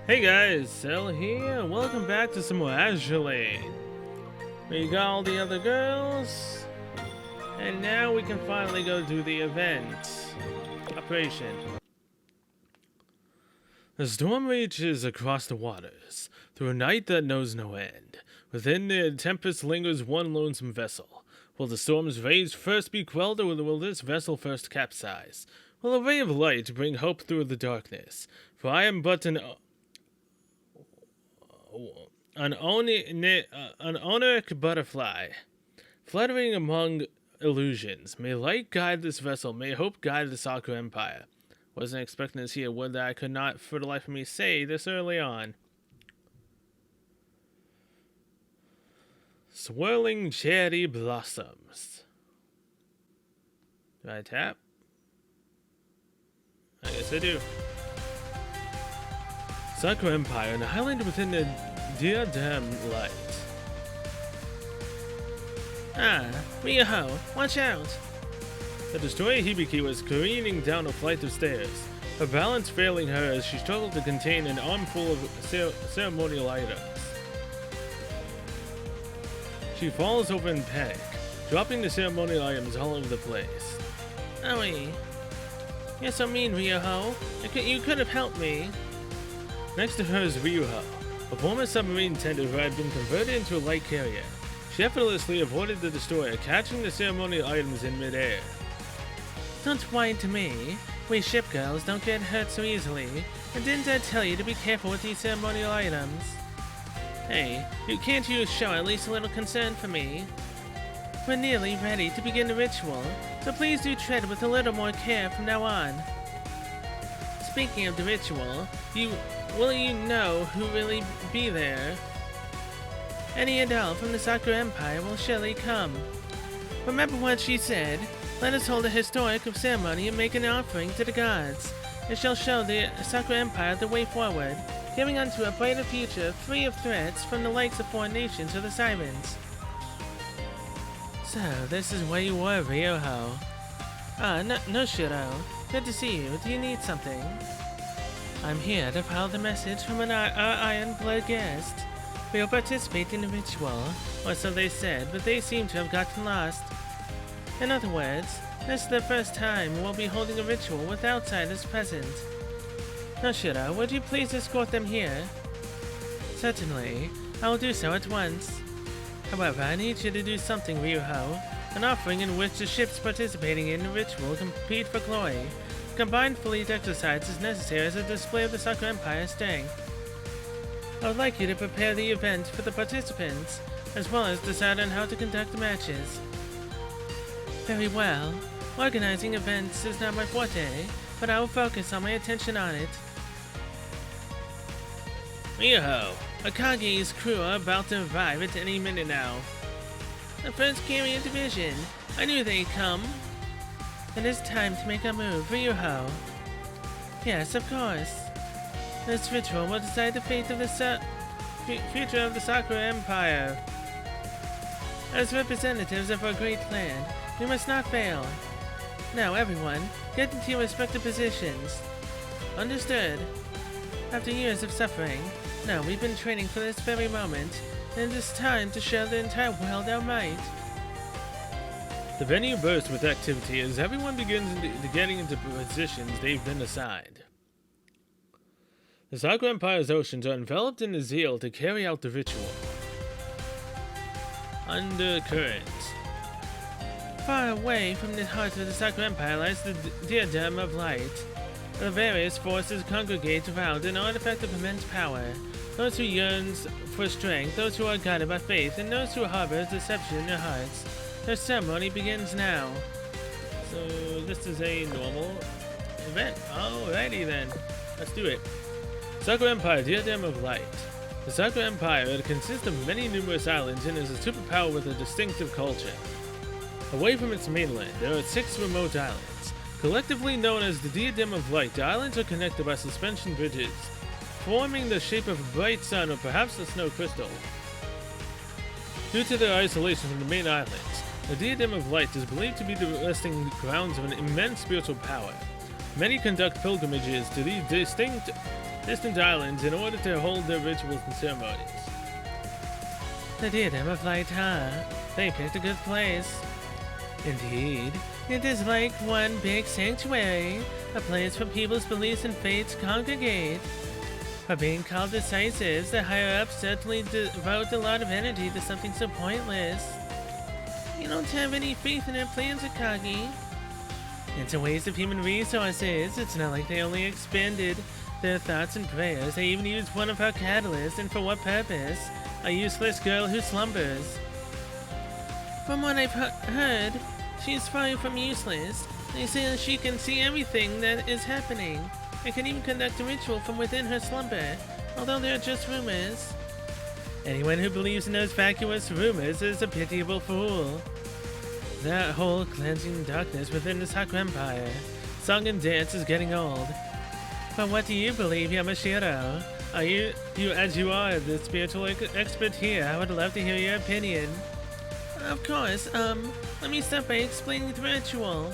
Hey guys, Cell here, and welcome back to some more Azur. We got all the other girls, and now we can finally go do the event. Operation. The storm reaches across the waters, through a night that knows no end. Within the tempest lingers one lonesome vessel. Will the storm's rage first be quelled, or will this vessel first capsize? Will a ray of light bring hope through the darkness? For I am but an oniric butterfly, fluttering among illusions. May light guide this vessel, may hope guide the Sakura Empire. Wasn't expecting to see a word that I could not for the life of me say this early on. Swirling cherry blossoms. Do I tap? I guess I do. Sakura Empire, an island within the diadem light. Ah, Miyaho, watch out! The destroyer Hibiki was careening down a flight of stairs, her balance failing her as she struggled to contain an armful of ceremonial items. She falls over in panic, dropping the ceremonial items all over the place. Owie. You're so mean, Ryoho. You could have helped me. Next to her is Ryuho, a former submarine tender who had been converted into a light carrier. She effortlessly avoided the destroyer, catching the ceremonial items in midair. Don't whine to me. We ship girls don't get hurt so easily. And didn't I tell you to be careful with these ceremonial items? Hey, can't you show at least a little concern for me? We're nearly ready to begin the ritual, so please do tread with a little more care from now on. Speaking of the ritual, will you know who will be there? Any adult from the Sakura Empire will surely come. Remember what she said? Let us hold a historic ceremony and make an offering to the gods. It shall show the Sakura Empire the way forward, giving unto a brighter future free of threats from the likes of foreign nations or the sirens. So, this is where you were, Ryoho. No Shiro. Good to see you. Do you need something? I'm here to follow the message from our Iron Blood guest. We'll participate in the ritual, or so they said, but they seem to have gotten lost. In other words, this is the first time we'll be holding a ritual with outsiders present. Noshiro, would you please escort them here? Certainly. I will do so at once. However, I need you to do something, Ryuho. An offering in which the ships participating in the ritual compete for glory. A combined fleet exercise is necessary as a display of the Sakura Empire's strength. I would like you to prepare the event for the participants, as well as decide on how to conduct the matches. Very well. Organizing events is not my forte, but I will focus all my attention on it. Miyaho, Akagi's crew are about to arrive at any minute now. The first carrier division. I knew they'd come. It is time to make a move, Ryuho. Yes, of course. This ritual will decide the fate of the future of the Sakura Empire. As representatives of our great land, we must not fail. Now, everyone, get into your respective positions. Understood. After years of suffering, now we've been training for this very moment, and it is time to show the entire world our might. The venue bursts with activity as everyone begins getting into positions they've been assigned. The Sakura Empire's oceans are enveloped in a zeal to carry out the ritual. Undercurrent. Far away from the heart of the Sakura Empire lies the diadem of light. The various forces congregate around an artifact of immense power. Those who yearn for strength, those who are guided by faith, and those who harbor deception in their hearts. Their ceremony begins now. So this is a normal event. Alrighty then. Let's do it. Sakura Empire, Diadem of Light. The Sakura Empire consists of many numerous islands and is a superpower with a distinctive culture. Away from its mainland, there are 6 remote islands. Collectively known as the Diadem of Light, the islands are connected by suspension bridges, forming the shape of a bright sun or perhaps a snow crystal. Due to their isolation from the main islands, the Diadem of Light is believed to be the resting grounds of an immense spiritual power. Many conduct pilgrimages to these distinct distant islands in order to hold their rituals and ceremonies. The diadem of light, huh? They picked a good place. Indeed, it is like one big sanctuary, a place where people's beliefs and faiths congregate. For being called decisive, the higher-ups certainly devote a lot of energy to something so pointless. You don't have any faith in their plans, Akagi. It's a waste of human resources. It's not like they only expended their thoughts and prayers. They even used one of our catalysts, and for what purpose? A useless girl who slumbers. From what I've heard, she's far from useless. They say that she can see everything that is happening, and can even conduct a ritual from within her slumber, although they are just rumors. Anyone who believes in those vacuous rumors is a pitiable fool. That whole cleansing darkness within the Sakura Empire, song and dance is getting old. But what do you believe, Yamashiro? Are you as you are the spiritual expert here, I would love to hear your opinion. Of course, let me start by explaining the ritual.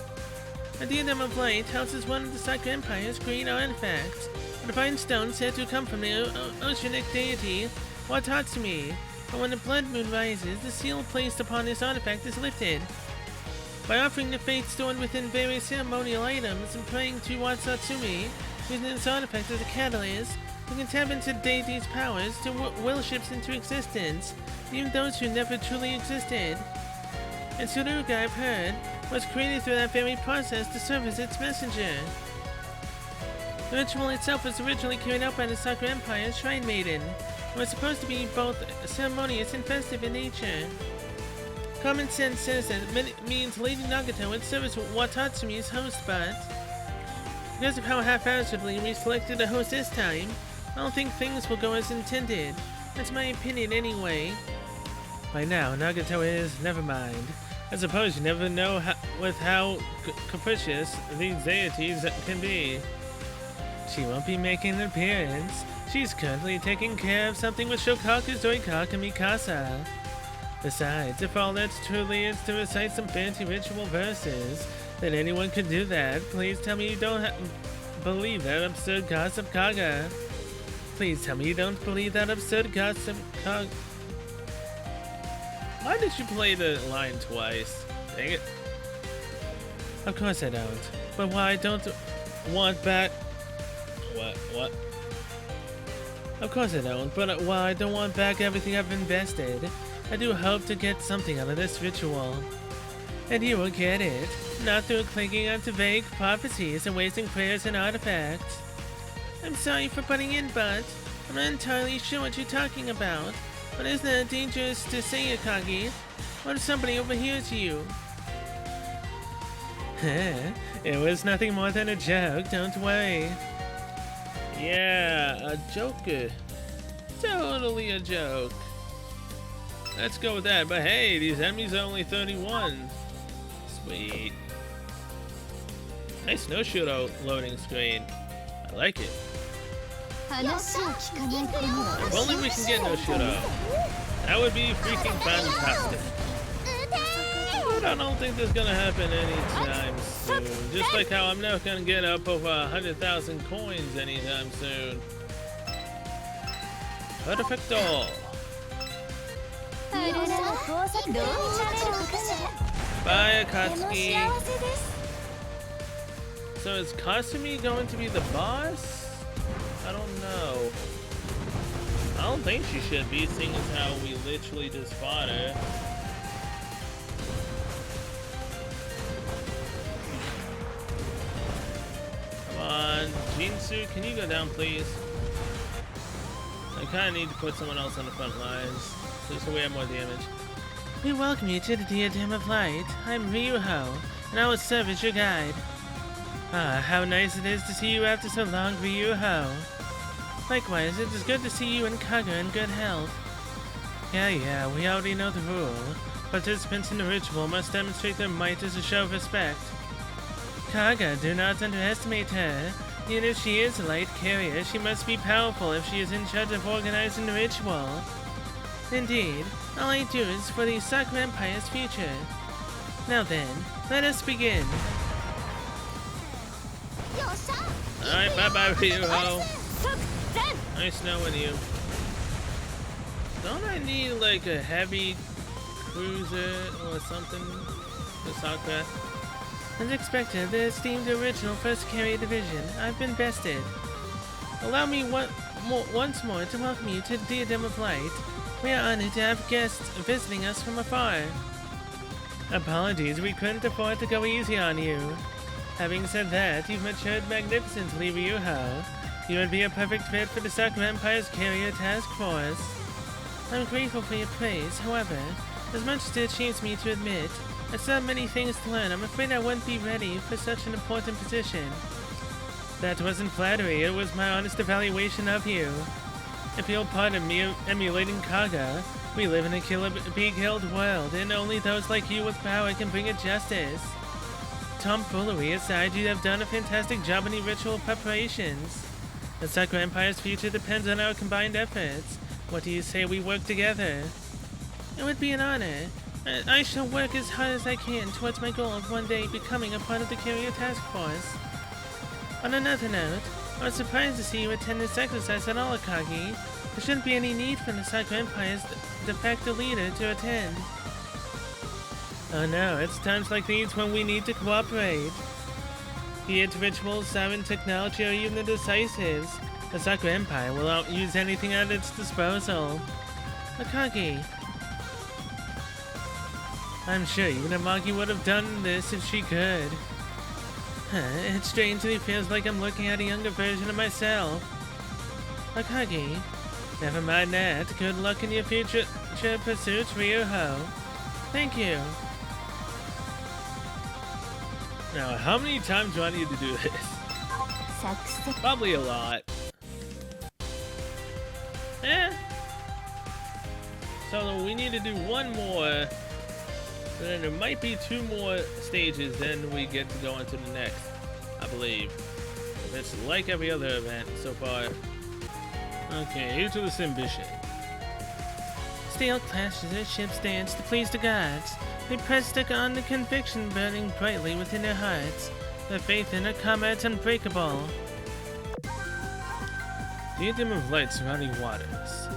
A diadem of light houses one of the Sakura Empire's great artifacts, a divine stone said to come from the oceanic deity Watatsumi. But when the blood moon rises, the seal placed upon this artifact is lifted. By offering the faith stored within various ceremonial items and praying to Watatsumi, using this artifact as a catalyst, we can tap into the deity's powers to will ships into existence, even those who never truly existed. And Suruga, I've heard, was created through that very process to serve as its messenger. The ritual itself was originally carried out by the Sakura Empire's Shrine Maiden, and was supposed to be both ceremonious and festive in nature. Common sense says that it means Lady Nagato would serve as Watatsumi's host, but because of how haphazardly we selected a host this time, I don't think things will go as intended. That's my opinion anyway. By now, Nagato is, never mind. I suppose you never know how capricious these deities can be. She won't be making an appearance. She's currently taking care of something with Shokaku, Zoikaka, and Mikasa. Besides, if all that's truly is to recite some fancy ritual verses, then anyone could do that. Please tell me you don't believe that absurd gossip, Kaga. Please tell me you don't believe that absurd gossip, Kaga. Why did you play the line twice? Dang it. Of course I don't. But why I don't want back... What? Of course I don't, but while I don't want back everything I've invested, I do hope to get something out of this ritual. And you will get it, not through clinging onto vague prophecies and wasting prayers and artifacts. I'm sorry for butting in, but I'm not entirely sure what you're talking about. But isn't it dangerous to say, Akagi? What if somebody overhears you? It was nothing more than a joke, don't worry. Yeah, a joke. Totally a joke. Let's go with that. But hey, these enemies are only 31. Sweet. Nice snowshoe loading screen. I like it. If only we can get no Shuro. That would be freaking fantastic. But I don't think that's gonna happen anytime soon. Just like how I'm not gonna get up over 100,000 coins anytime soon. Perfecto. Bye, Akatsuki. So is Kasumi going to be the boss? I don't know. I don't think she should be, seeing as how we literally just fought her. Come on, Jinsu, can you go down, please? I kind of need to put someone else on the front lines, just so we have more damage. We welcome you to the Diadem of Light. I'm Ryuho, and I will serve as your guide. Ah, how nice it is to see you after so long, Ryuho. Likewise, it is good to see you and Kaga in good health. Yeah, we already know the rule. Participants in the ritual must demonstrate their might as a show of respect. Kaga, do not underestimate her. Even if she is a light carrier, she must be powerful if she is in charge of organizing the ritual. Indeed, all I do is for the Sakura Empire's future. Now then, let us begin. Alright, bye-bye, Ryuho. Nice knowing you. Don't I need like a heavy cruiser or something for Sakura? As expected, the esteemed original first carrier division, I've been bested. Allow me once more to welcome you to the Diadem of Light. We are honored to have guests visiting us from afar. Apologies, we couldn't afford to go easy on you. Having said that, you've matured magnificently, Ryuho. You would be a perfect fit for the Sakura Empire's carrier task force. I'm grateful for your praise. However, as much as it shames me to admit, I still have many things to learn. I'm afraid I wouldn't be ready for such an important position. That wasn't flattery, it was my honest evaluation of you. If you'll pardon me emulating Kaga, we live in a be-killed world, and only those like you with power can bring it justice. Tomfoolery aside, you have done a fantastic job in the ritual preparations. The Sakura Empire's future depends on our combined efforts. What do you say we work together? It would be an honor. I shall work as hard as I can towards my goal of one day becoming a part of the carrier task force. On another note, I was surprised to see you attend this exercise at all, Akagi. There shouldn't be any need for the Sakura Empire's de facto leader to attend. Oh no, it's times like these when we need to cooperate. Be it rituals, siren technology, or even the decisives, the Sakura Empire will not use anything at its disposal. Akagi. I'm sure even Amagi would have done this if she could. It strangely feels like I'm looking at a younger version of myself. Akagi, never mind that. Good luck in your future pursuits, Ryuho. Thank you. Now, how many times do I need to do this? Probably a lot. So we need to do one more. And then there might be 2 more stages, then we get to go into the next, I believe. It's like every other event so far. Okay, here to this ambition. Steel clashes as ships dance to please the gods. They press on the conviction burning brightly within their hearts. Their faith in their comrades unbreakable. Diadem of Light surrounding waters.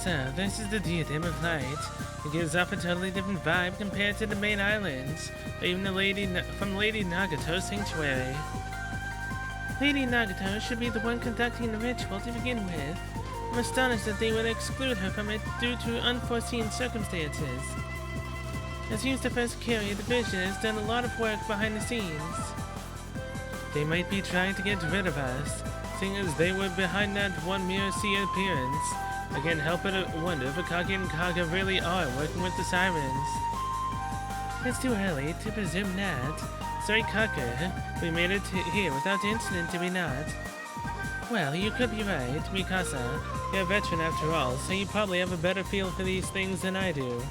So, this is the Diadem of Light. It gives off a totally different vibe compared to the main islands, or even from Lady Nagato's sanctuary. Lady Nagato should be the one conducting the ritual to begin with. I'm astonished that they would exclude her from it due to unforeseen circumstances. It seems the first carrier division has done a lot of work behind the scenes. They might be trying to get rid of us, seeing as they were behind that one Mirror Sea appearance. I can't help but wonder if Akagi and Kaga really are working with the sirens. It's too early to presume that. Sorry, Kaga. We made it here without incident, did we not? Well, you could be right, Mikasa. You're a veteran after all, so you probably have a better feel for these things than I do.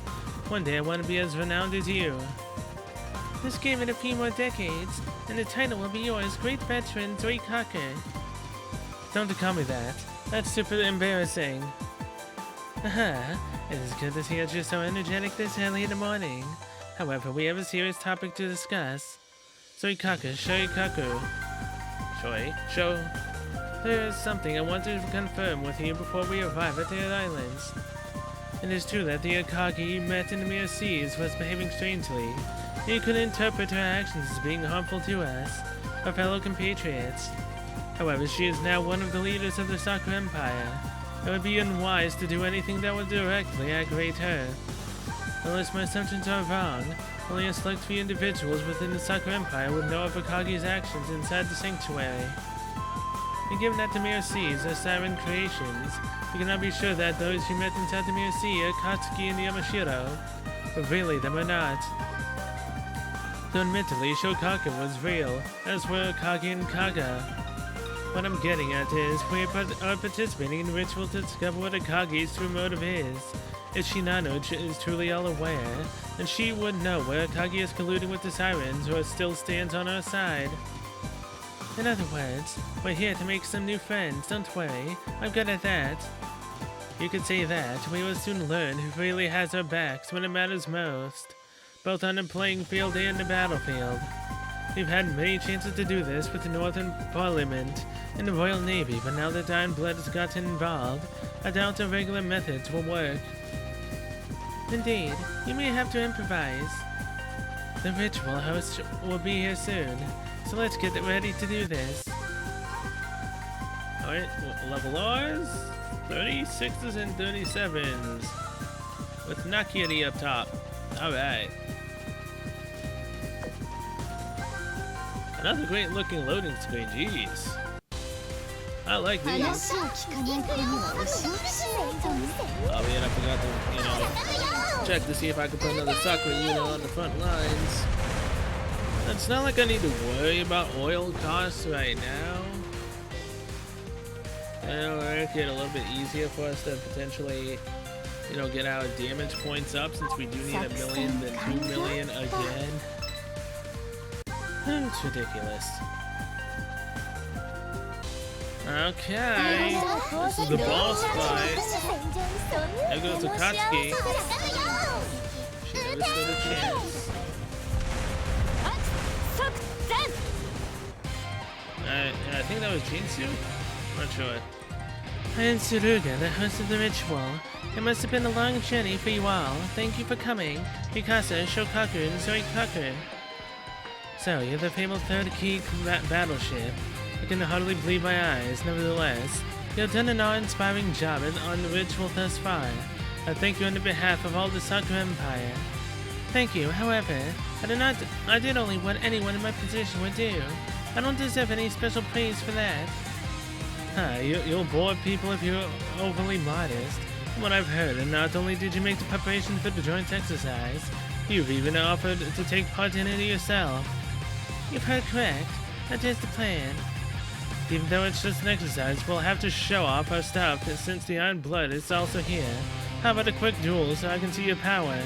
One day I want to be as renowned as you. Just give it a few more decades, and the title will be yours, Great Veteran Zoikaka. Don't call me that. That's super embarrassing. It is good to see that you're so energetic this early in the morning. However, we have a serious topic to discuss. Zoikaka, Shoikaku. Show. There is something I wanted to confirm with you before we arrive at the islands. It is true that the Akagi you met in the Mirror Seas was behaving strangely. You could interpret her actions as being harmful to us, our fellow compatriots. However, she is now one of the leaders of the Sakura Empire. It would be unwise to do anything that would directly aggravate her. Unless my assumptions are wrong, only a select few individuals within the Sakura Empire would know of Akagi's actions inside the sanctuary. And given that the Mirror Seas are siren creations, you cannot be sure that those you met inside the Mirror Sea are Katsuki and Yamashiro, but really them are not. Though admittedly, Shokaku was real, as were Akagi and Kaga. What I'm getting at is, we are participating in the ritual to discover what Akagi's true motive is. If Shinano is truly all aware, then she would know where Akagi is colluding with the sirens or still stands on our side. In other words, we're here to make some new friends, don't worry, I'm good at that. You could say that, we will soon learn who really has our backs when it matters most, both on the playing field and the battlefield. We've had many chances to do this with the Northern Parliament, in the Royal Navy, but now that Iron Blood has gotten involved, I doubt our regular methods will work. Indeed, you may have to improvise. The ritual host will be here soon, so let's get ready to do this. Alright, level R's, 36s and 37s. With Nakiri up top. Alright. Another great looking loading screen, jeez. I like these. Oh man, I forgot to, check to see if I could put another Sakura unit on the front lines. It's not like I need to worry about oil costs right now. It'll make it a little bit easier for us to potentially, get our damage points up since we do need 1 million, then 2 million again. It's ridiculous. Okay, this is the boss fight. There goes Akatsuki. She never stood a chance. I think that was Jinsu? I'm not sure. I am Tsuruga, the host of the ritual. It must have been a long journey for you all. Thank you for coming. Mikasa, Shokaku, and Zoikaku. So, you're the fabled third key battleship. I can hardly believe my eyes. Nevertheless, you have done an awe-inspiring job on the ritual thus far. I thank you on behalf of all the Sakura Empire. Thank you. However, I did only what anyone in my position would do. I don't deserve any special praise for that. You'll bore people if you're overly modest. From what I've heard, and not only did you make the preparation for the joint exercise, you've even offered to take part in it yourself. You've heard correct. That is the plan. Even though it's just an exercise, we'll have to show off our stuff since the Iron Blood is also here. How about a quick duel so I can see your power?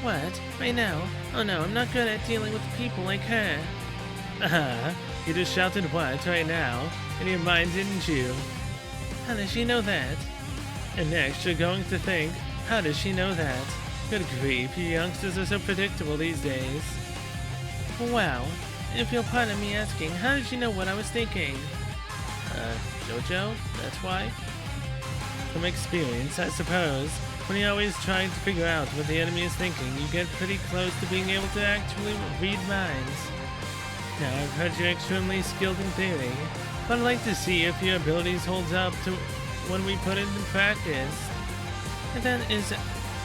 What? Right now? Oh no, I'm not good at dealing with people like her. You just shouted what right now? In your mind, didn't you? How does she know that? And next, you're going to think, how does she know that? Good grief, you youngsters are so predictable these days. Wow. If you'll pardon me asking, how did you know what I was thinking? Jojo? That's why? From experience, I suppose. When you're always trying to figure out what the enemy is thinking, you get pretty close to being able to actually read minds. Now, I've heard you're extremely skilled in theory, but I'd like to see if your abilities hold up to when we put it in practice. If that is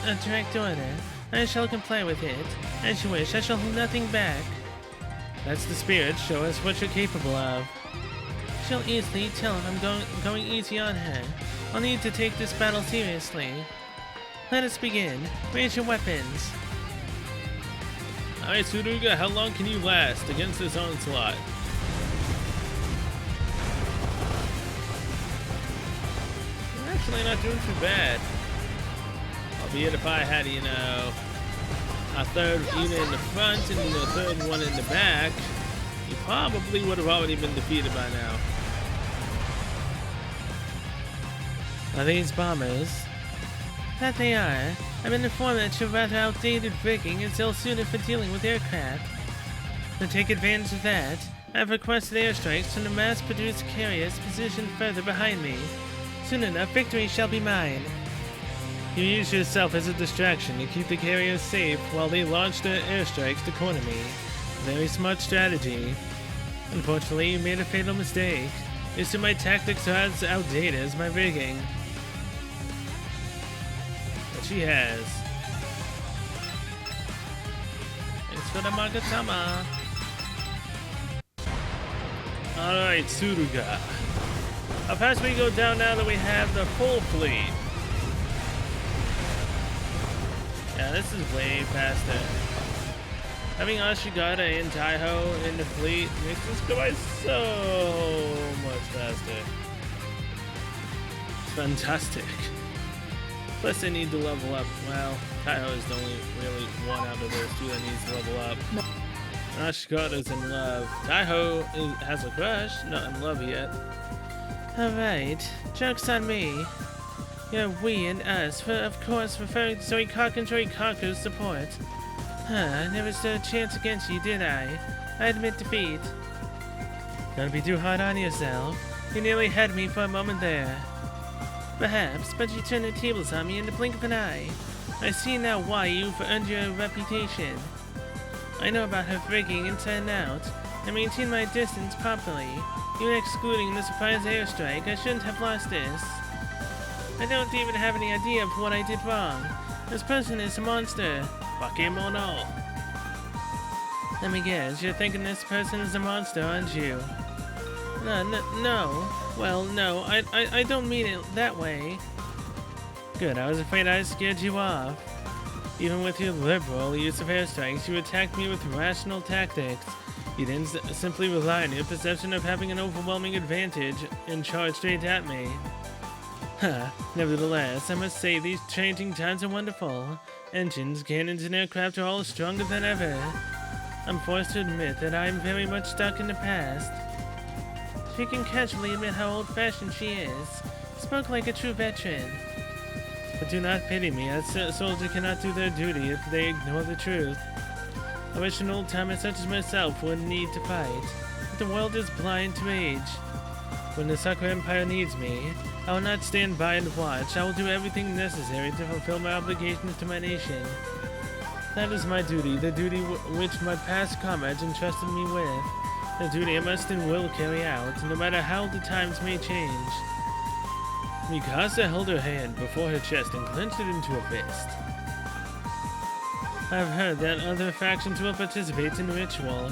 a direct order, I shall comply with it. As you wish, I shall hold nothing back. That's the spirit. Show us what you're capable of. She'll easily tell if I'm going easy on her. I'll need to take this battle seriously. Let us begin. Raise your weapons. Alright, Tsuruga, how long can you last against this onslaught? You're actually not doing too bad. Albeit if I had, a third unit in the front and a third one in the back, you probably would have already been defeated by now. Are these bombers? That they are. I've been informed that your rather outdated rigging is ill-suited for dealing with aircraft. To take advantage of that, I've requested airstrikes from the mass-produced carriers positioned further behind me. Soon enough, victory shall be mine. You use yourself as a distraction to keep the carriers safe while they launch their airstrikes to corner me. Very smart strategy. Unfortunately, you made a fatal mistake. Is my tactics are as outdated as my rigging. But she has. Thanks for the Magatama. Alright, Tsuruga. How fast we go down now that we have the full fleet? Yeah, this is way faster. Having Ashigata and Taiho in the fleet makes this go by so much faster. It's fantastic. Plus they need to level up. Well, Taiho is the only really one out of those two that needs to level up. Ashigata's in love. Taiho has a crush, not in love yet. Alright, joke's on me. You're we and us, of course referring to Zoikaku and Joikaku's support. I never stood a chance against you, did I? I admit defeat. Don't be too hard on yourself. You nearly had me for a moment there. Perhaps, but you turned the tables on me in the blink of an eye. I see now why you've earned your reputation. I know about her breaking inside and out. I maintain my distance properly. Even excluding the surprise airstrike, I shouldn't have lost this. I don't even have any idea of what I did wrong. This person is a monster. Bakemono. Let me guess, you're thinking this person is a monster, aren't you? No. Well, no, I don't mean it that way. Good, I was afraid I scared you off. Even with your liberal use of airstrikes, you attacked me with rational tactics. You didn't simply rely on your perception of having an overwhelming advantage and charge straight at me. Nevertheless, I must say these changing times are wonderful. Engines, cannons, and aircraft are all stronger than ever. I'm forced to admit that I am very much stuck in the past. She can casually admit how old-fashioned she is. Spoke like a true veteran. But do not pity me, as soldiers cannot do their duty if they ignore the truth. I wish an old-timer such as myself wouldn't need to fight. But the world is blind to age. When the Sakura Empire needs me, I will not stand by and watch. I will do everything necessary to fulfill my obligations to my nation. That is my duty, the duty which my past comrades entrusted me with. The duty I must and will carry out, no matter how the times may change. Mikasa held her hand before her chest and clenched it into a fist. I've heard that other factions will participate in the ritual.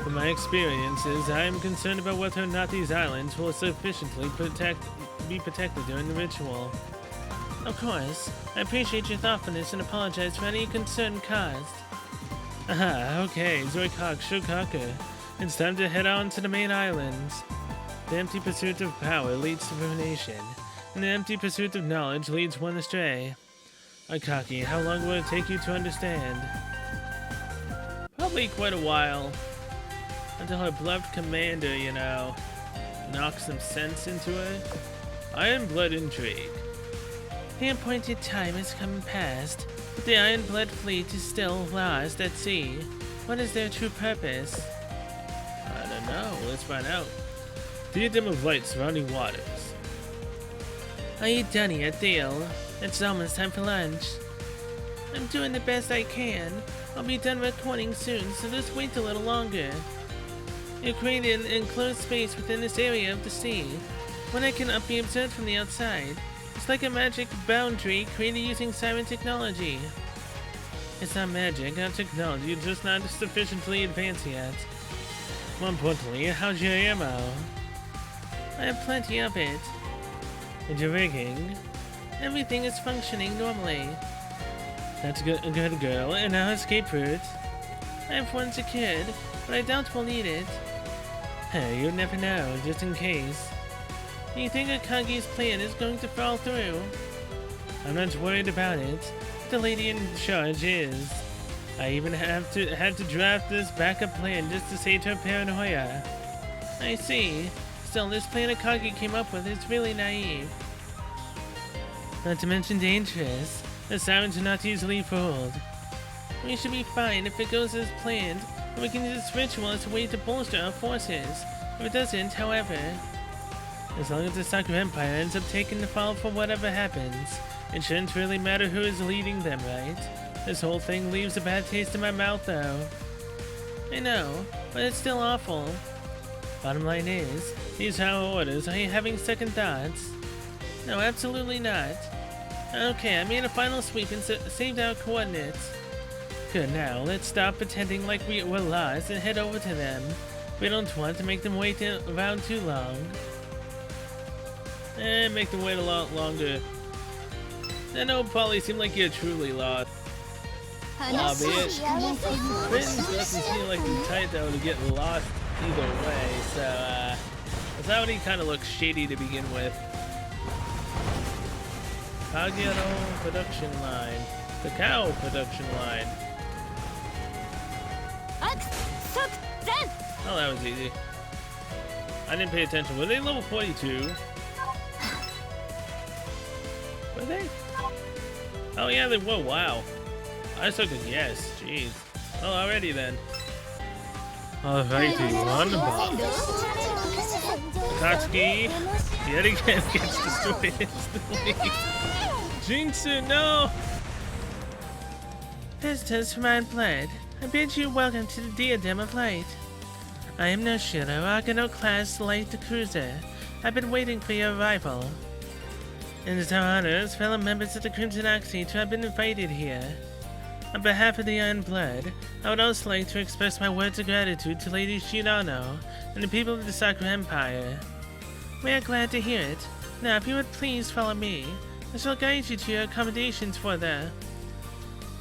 From my experiences, I am concerned about whether or not these islands will sufficiently be protected during the ritual. Of course, I appreciate your thoughtfulness and apologize for any concern caused. Aha, okay, Zoikok Shokaku. It's time to head on to the main islands. The empty pursuit of power leads to ruination, and the empty pursuit of knowledge leads one astray. Akaki, how long will it take you to understand? Probably quite a while. Until her bluffed commander, knocks some sense into her. Iron Blood Intrigue. The appointed time has come and passed, but the Iron Blood fleet is still lost at sea. What is their true purpose? I don't know. Let's find out. Diadem of Light surrounding waters. Are you done yet, Dale? It's almost time for lunch. I'm doing the best I can. I'll be done recording soon, so just wait a little longer. You created an enclosed space within this area of the sea. One that cannot be observed from the outside. It's like a magic boundary created using siren technology. It's not magic, our technology is just not sufficiently advanced yet. More importantly, how's your ammo? I have plenty of it. And your rigging? Everything is functioning normally. That's a good girl. And our escape route? I have one secured, but I doubt we'll need it. Hey, you never know, just in case. Do you think Akagi's plan is going to fall through? I'm not worried about it. The lady in charge is. I even had to draft this backup plan just to save her paranoia. I see. Still, this plan Akagi came up with is really naive. Not to mention dangerous. The sirens are not easily fooled. We should be fine if it goes as planned, and we can use this ritual as a way to bolster our forces. If it doesn't, however... As long as the Sakura Empire ends up taking the fall for whatever happens, it shouldn't really matter who is leading them, right? This whole thing leaves a bad taste in my mouth, though. I know, but it's still awful. Bottom line is, these are our orders. Are you having second thoughts? No, absolutely not. Okay, I made a final sweep and saved our coordinates. Good, now let's stop pretending like we were lost and head over to them. We don't want to make them wait around too long. Make them wait a lot longer. I know it probably seemed like you're truly lost. Albeit, Britain doesn't seem like the type that would get lost either way, so this already kind of looks shady to begin with. Pagano production line. The cow production line. Oh, that was easy. I didn't pay attention. Were they level 42? Were they? Oh yeah, they were. Wow. I took a guess. Jeez. Well, already then. Alrighty, one box. Akatsuki yet again gets destroyed instantly. Jinxu, no! Visitors from my blood, I bid you welcome to the Diadem of Light. I am Noshiro, Argonaut class light cruiser. I've been waiting for your arrival. It is our honor as fellow members of the Crimson Oxy to have been invited here. On behalf of the Iron Blood, I would also like to express my words of gratitude to Lady Shirano and the people of the Sakura Empire. We are glad to hear it. Now, if you would please follow me, I shall guide you to your accommodations for the...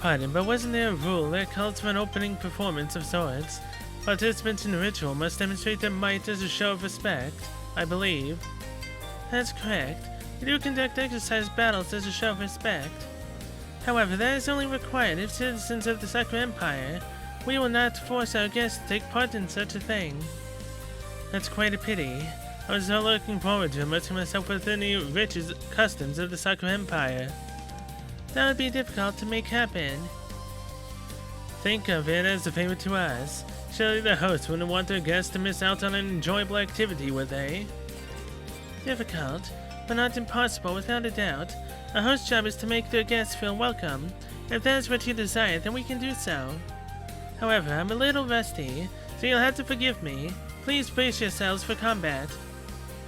Pardon, but wasn't there a rule that calls for an opening performance of sorts? Participants in the ritual must demonstrate their might as a show of respect, I believe. That's correct. We do conduct exercise battles as a show of respect. However, that is only required if citizens of the Sakura Empire. We will not force our guests to take part in such a thing. That's quite a pity. I was so looking forward to immersing myself within the rich customs of the Sakura Empire. That would be difficult to make happen. Think of it as a favor to us. Surely the hosts wouldn't want their guests to miss out on an enjoyable activity, would they? Difficult, but not impossible without a doubt. A host's job is to make their guests feel welcome. If that is what you desire, then we can do so. However, I'm a little rusty, so you'll have to forgive me. Please brace yourselves for combat.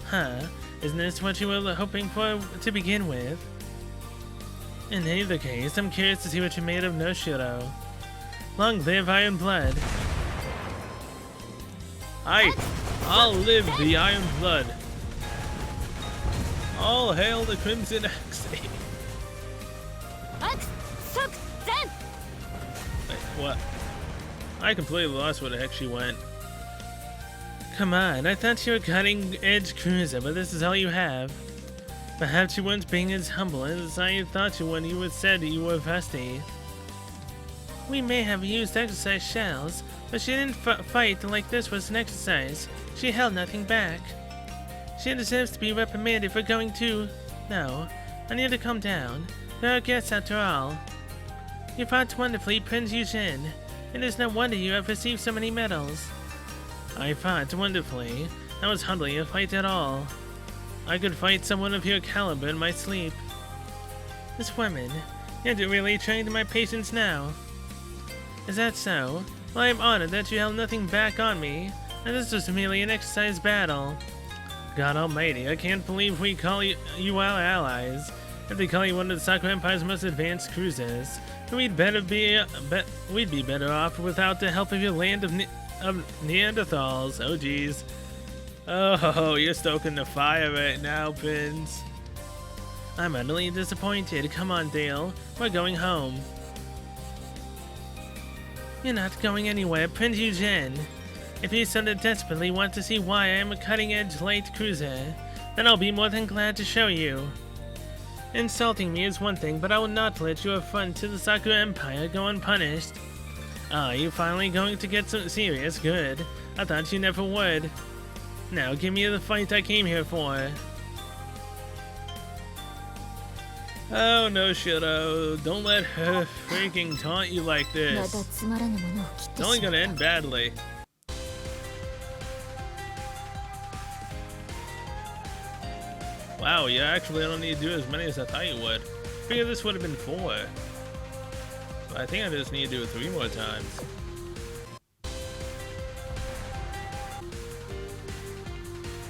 Huh? Isn't this what you were hoping for to begin with? In either case, I'm curious to see what you're made of, Noshiro. Long live Iron Blood. I'll live the Iron Blood. All hail the Crimson Axe. Wait, what? I completely lost where the heck she went. Come on, I thought you were cutting-edge cruiser, but this is all you have. Perhaps you weren't being as humble as I thought you when you said you were rusty. We may have used exercise shells, but she didn't fight like this was an exercise. She held nothing back. She deserves to be reprimanded for going to... No, I need to calm down. There are guests after all. You fought wonderfully, Prince Eugene. It is no wonder you have received so many medals. I fought wonderfully. That was hardly a fight at all. I could fight someone of your caliber in my sleep. This woman, you're really trained my patience now. Is that so? Well, I am honored that you held nothing back on me, and this was merely an exercise battle. God almighty, I can't believe we call you our allies. If they call you one of the Sakura Empire's most advanced cruisers, then we'd be better off without the help of your land of Neanderthals. Oh geez. Oh, you're stoking the fire right now, Prince. I'm utterly disappointed. Come on, Dale. We're going home. You're not going anywhere, Prince Eugene. If you so desperately want to see why I am a cutting-edge light cruiser, then I'll be more than glad to show you. Insulting me is one thing, but I will not let your affront to the Sakura Empire go unpunished. Ah, you finally going to get some serious? Good. I thought you never would. Now give me the fight I came here for. Oh no, Shiro. Don't let her freaking taunt you like this. It's only gonna end badly. Wow, you actually don't need to do as many as I thought you would. I figured this would have been 4. But I think I just need to do it 3 more times.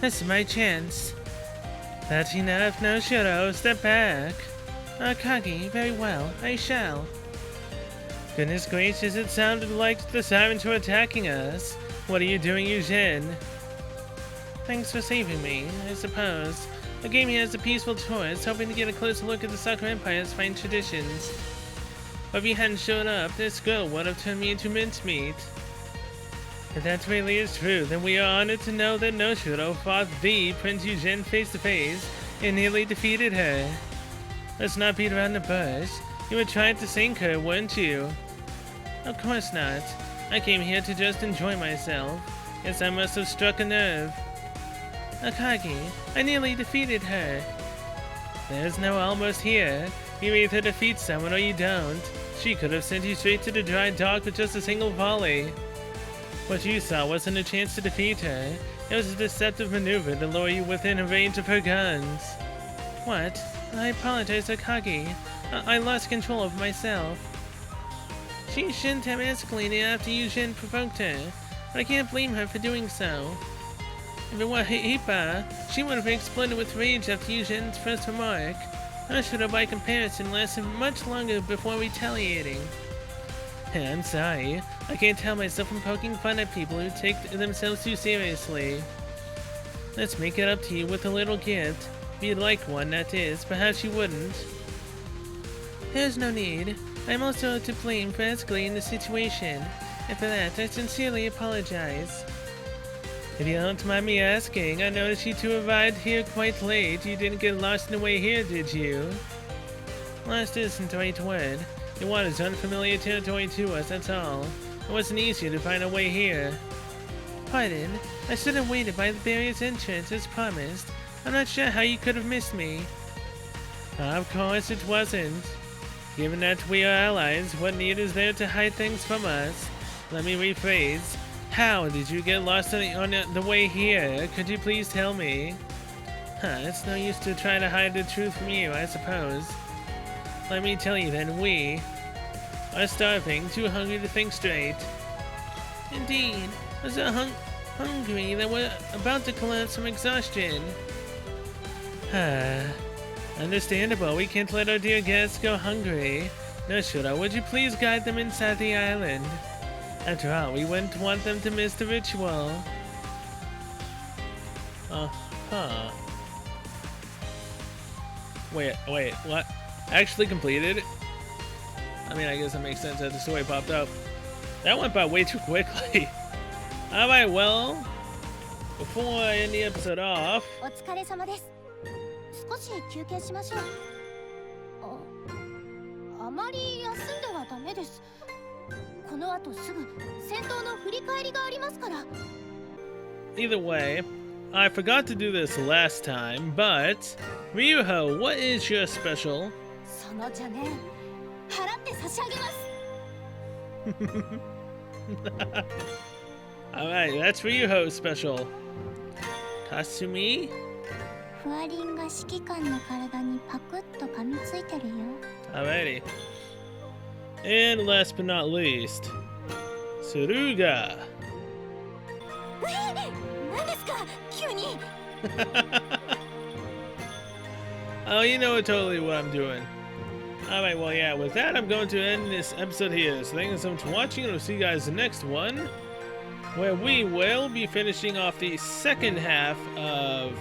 This is my chance. That's enough, Noshiro. Step back. Akagi, very well. I shall. Goodness gracious, it sounded like the sirens were attacking us. What are you doing, Eugene? Thanks for saving me, I suppose. I came here as a peaceful tourist, hoping to get a closer look at the Sakura Empire's fine traditions. But if you hadn't shown up, this girl would have turned me into mincemeat. If that really is true, then we are honored to know that Noshiro fought the Prince Eugene face to face and nearly defeated her. Let's not beat around the bush. You were trying to sink her, weren't you? Of course not. I came here to just enjoy myself. Yes, I must have struck a nerve. Akagi, I nearly defeated her. There's no almost here. You either defeat someone or you don't. She could have sent you straight to the dry dock with just a single volley. What you saw wasn't a chance to defeat her. It was a deceptive maneuver to lure you within range of her guns. What? I apologize, Akagi. I lost control of myself. She shouldn't have escalated after Yujin provoked her, but I can't blame her for doing so. If it were Hippa, she would have exploded with rage after Yujin's first remark. Ashura, by comparison, lasted much longer before retaliating. I'm sorry. I can't tell myself from poking fun at people who take themselves too seriously. Let's make it up to you with a little gift. If you'd like one, that is. Perhaps you wouldn't. There's no need. I'm also to blame for escalating the situation, and for that, I sincerely apologize. If you don't mind me asking, I noticed you two arrived here quite late. You didn't get lost in the way here, did you? Lost isn't the right word. The water's unfamiliar territory to us, that's all. It wasn't easy to find a way here. Pardon? I should have waited by the barrier's entrance as promised. I'm not sure how you could have missed me. Of course it wasn't. Given that we are allies, what need is there to hide things from us? Let me rephrase. How did you get lost on the way here? Could you please tell me? It's no use to try to hide the truth from you, I suppose. Let me tell you then, we are starving, too hungry to think straight. Indeed, we're so hungry that we're about to collapse from exhaustion. Understandable, we can't let our dear guests go hungry. Nashura, would you please guide them inside the island? After all, we wouldn't want them to miss the ritual. Wait, what? Actually completed? I mean, I guess that makes sense that the story popped up. That went by way too quickly. Alright, well, before I end the episode off... お疲れ様です。少し休憩しましょう。あまり休んではダメです。この後すぐ戦闘の振り返りがありますから。 Either way, I forgot to do this last time, but Ryuho, what is your special? その邪念、払って差し上げます。Alright, that's Ryuho's special. Kasumi? フワリンが指揮官の体にパクッと噛みついてるよ。 Alrighty. And last but not least, Tsuruga. 何ですか、急に。Oh, you know totally what I'm doing. Alright, well, yeah, with that, I'm going to end this episode here. So thank you so much for watching, and we'll see you guys in the next one, where we will be finishing off the second half of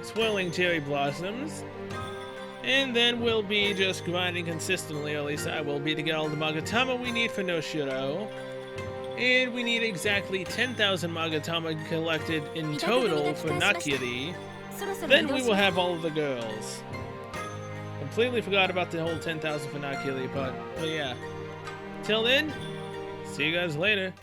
Swirling Cherry Blossoms. And then we'll be just grinding consistently, or at least I will be, to get all the Magatama we need for Noshiro. And we need exactly 10,000 Magatama collected in total for Nakiri. Then we will have all of the girls. Completely forgot about the whole 10,000 for Nakiri, but yeah. Till then, see you guys later.